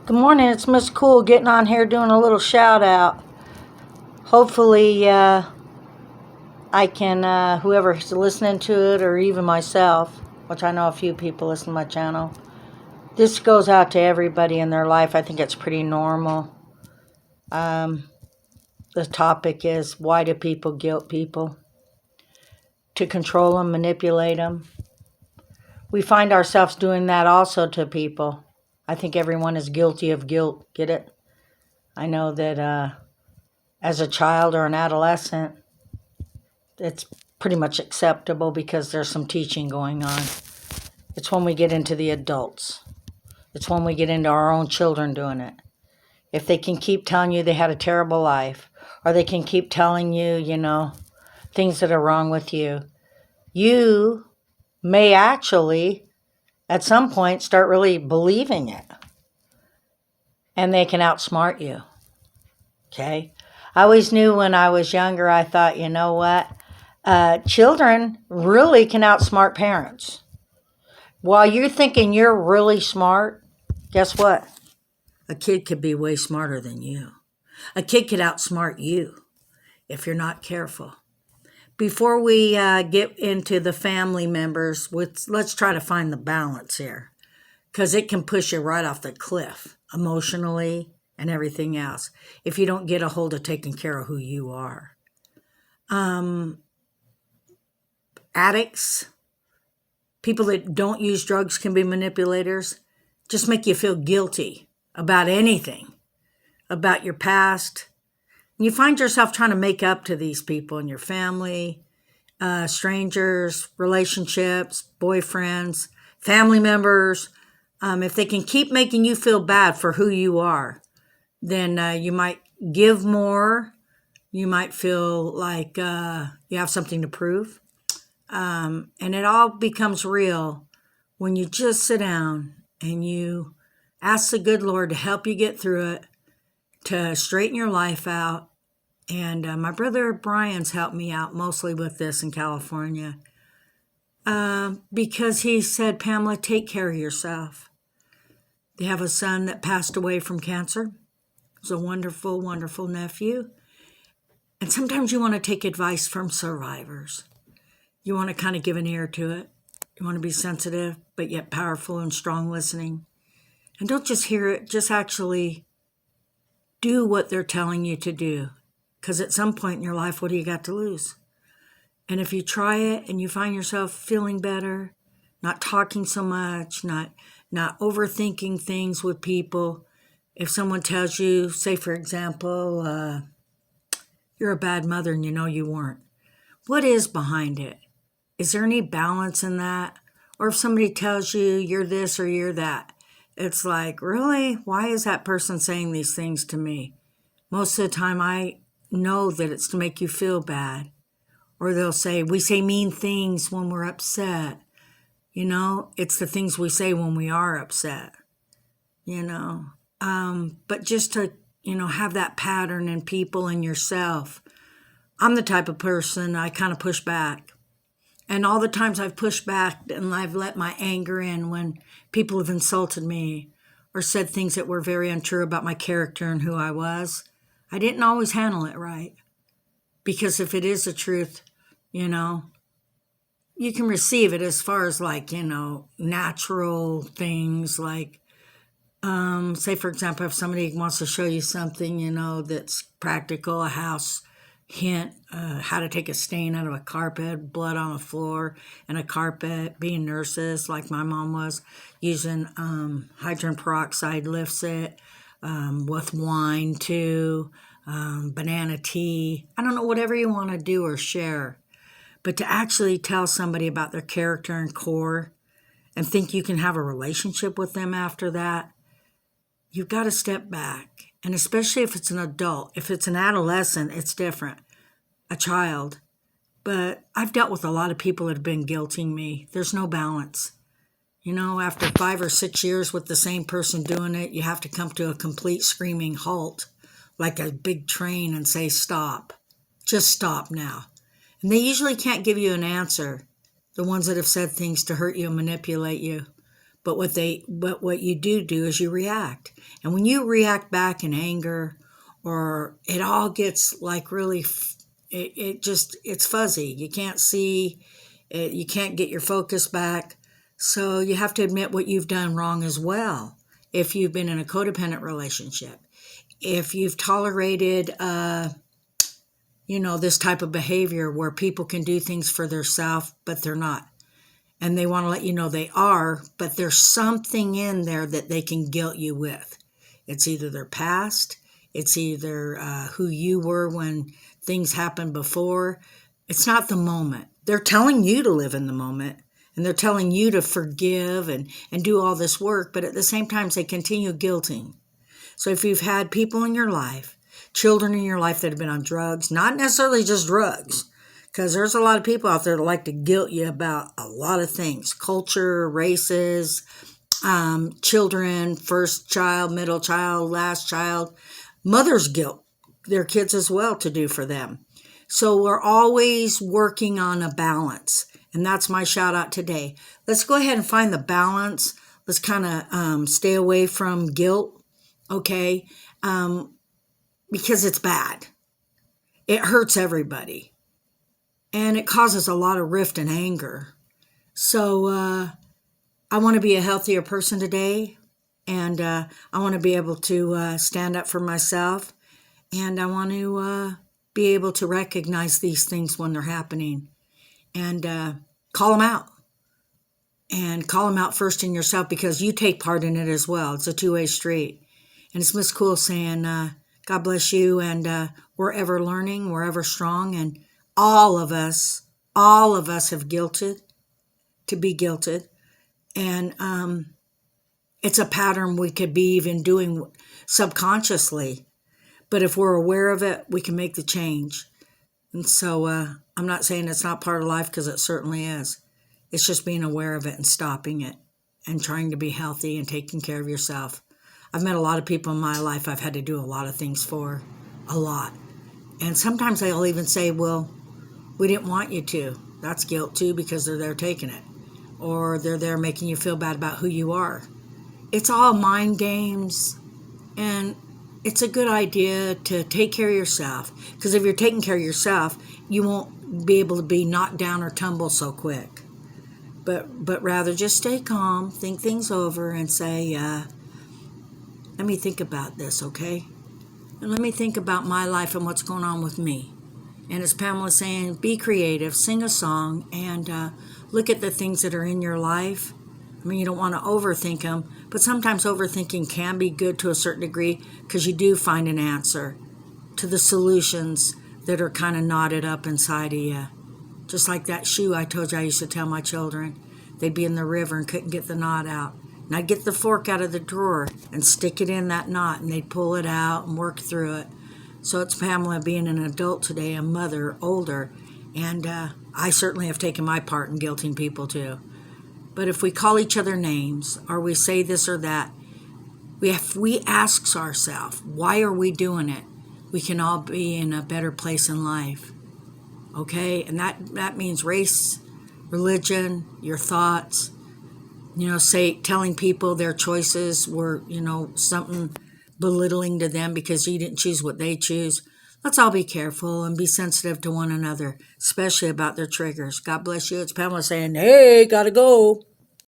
Good morning, it's Miss Cool getting on here doing a little shout out. Hopefully, I can, whoever's listening to it, or even myself, which I know a few people listen to my channel, this goes out to everybody in their life. I think it's pretty normal. The topic is, why do people guilt people? To control them, manipulate them. We find ourselves doing that also to people. I think everyone is guilty of guilt. Get it? I know that as a child or an adolescent, it's pretty much acceptable because there's some teaching going on. It's when we get into the adults. It's when we get into our own children doing it. If they can keep telling you they had a terrible life, or they can keep telling you, things that are wrong with you, you may actually, at some point, start really believing it. And they can outsmart you. Okay? I always knew when I was younger, I thought, you know what? Children really can outsmart parents. While you're thinking you're really smart, guess what? A kid could be way smarter than you. A kid could outsmart you if you're not careful. Before we get into the family members, let's try to find the balance here, because it can push you right off the cliff emotionally and everything else if you don't get a hold of taking care of who you are. Addicts, people that don't use drugs can be manipulators. Just make you feel guilty about anything, about your past. And you find yourself trying to make up to these people in your family, strangers, relationships, boyfriends, family members. If they can keep making you feel bad for who you are, then you might give more. You might feel like you have something to prove. And it all becomes real when you just sit down and you ask the good Lord to help you get through it, to straighten your life out. And my brother Brian's helped me out mostly with this in California, because he said, Pamela, take care of yourself. They have a son that passed away from cancer. He's a wonderful, wonderful nephew. And sometimes you want to take advice from survivors. You want to kind of give an ear to it. You want to be sensitive, but yet powerful and strong listening. And don't just hear it, just actually do what they're telling you to do. Because at some point in your life, what do you got to lose? And if you try it and you find yourself feeling better, not talking so much, not overthinking things with people. If someone tells you, say for example, you're a bad mother and you know you weren't. What is behind it? Is there any balance in that? Or if somebody tells you you're this or you're that, it's like, really? Why is that person saying these things to me? Most of the time I know that it's to make you feel bad. Or they'll say, we say mean things when we're upset. It's the things we say when we are upset, But just to, have that pattern in people and yourself. I'm the type of person, I kind of push back. And all the times I've pushed back and I've let my anger in when people have insulted me or said things that were very untrue about my character and who I was, I didn't always handle it right. Because if it is the truth, you can receive it as far as natural things like, say for example, if somebody wants to show you something, that's practical, a house hint, how to take a stain out of a carpet, blood on the floor and a carpet, being nurses like my mom was, using hydrogen peroxide lifts it, with wine too, banana tea. I don't know, whatever you want to do or share. But to actually tell somebody about their character and core and think you can have a relationship with them after that, you've got to step back. And especially if it's an adult. If it's an adolescent, it's different. A child. But I've dealt with a lot of people that have been guilting me. There's no balance. After 5 or 6 years with the same person doing it, you have to come to a complete screaming halt, like a big train, and say, stop. Just stop now. And they usually can't give you an answer, the ones that have said things to hurt you and manipulate you. But what you do is you react. And when you react back in anger, or it all gets like really, it's fuzzy. You can't see it, you can't get your focus back. So you have to admit what you've done wrong as well. If you've been in a codependent relationship, if you've tolerated, this type of behavior where people can do things for themselves, but they're not. And they want to let you know they are, but there's something in there that they can guilt you with. It's either their past, it's either who you were when things happened before. It's not the moment. They're telling you to live in the moment, and they're telling you to forgive and do all this work, but at the same time, they continue guilting. So if you've had people in your life, children in your life that have been on drugs, not necessarily just drugs, because there's a lot of people out there that like to guilt you about a lot of things: culture, races, children, first child, middle child, last child. Mothers guilt their kids as well to do for them. So we're always working on a balance. And that's my shout out today. Let's go ahead and find the balance. Let's kind of stay away from guilt, okay? Because it's bad. It hurts everybody. And it causes a lot of rift and anger. So I want to be a healthier person today. And I want to be able to stand up for myself. And I want to be able to recognize these things when they're happening. And call them out. And call them out first in yourself, because you take part in it as well. It's a two-way street. And it's Miss Cool saying, God bless you. And we're ever learning. We're ever strong. And all of us have guilted to be guilted. And it's a pattern we could be even doing subconsciously. But if we're aware of it, we can make the change. And so I'm not saying it's not part of life, because it certainly is. It's just being aware of it and stopping it and trying to be healthy and taking care of yourself. I've met a lot of people in my life I've had to do a lot of things for, a lot. And sometimes they'll even say, well, we didn't want you to. That's guilt too, because they're there taking it. Or they're there making you feel bad about who you are. It's all mind games. And it's a good idea to take care of yourself. Because if you're taking care of yourself, you won't be able to be knocked down or tumble so quick. But rather just stay calm, think things over, and say, let me think about this, okay? And let me think about my life and what's going on with me. And as Pamela saying, be creative, sing a song, and look at the things that are in your life. I mean, you don't want to overthink them, but sometimes overthinking can be good to a certain degree, because you do find an answer to the solutions that are kind of knotted up inside of you. Just like that shoe I told you I used to tell my children. They'd be in the river and couldn't get the knot out. And I'd get the fork out of the drawer and stick it in that knot, and they'd pull it out and work through it. So it's Pamela being an adult today, a mother, older, and I certainly have taken my part in guilting people too. But if we call each other names, or we say this or that, we ask ourselves, why are we doing it? We can all be in a better place in life. Okay? And that means race, religion, your thoughts, telling people their choices were, something belittling to them because you didn't choose what they choose. Let's all be careful and be sensitive to one another, especially about their triggers. God bless you. It's Pamela saying, hey, gotta go.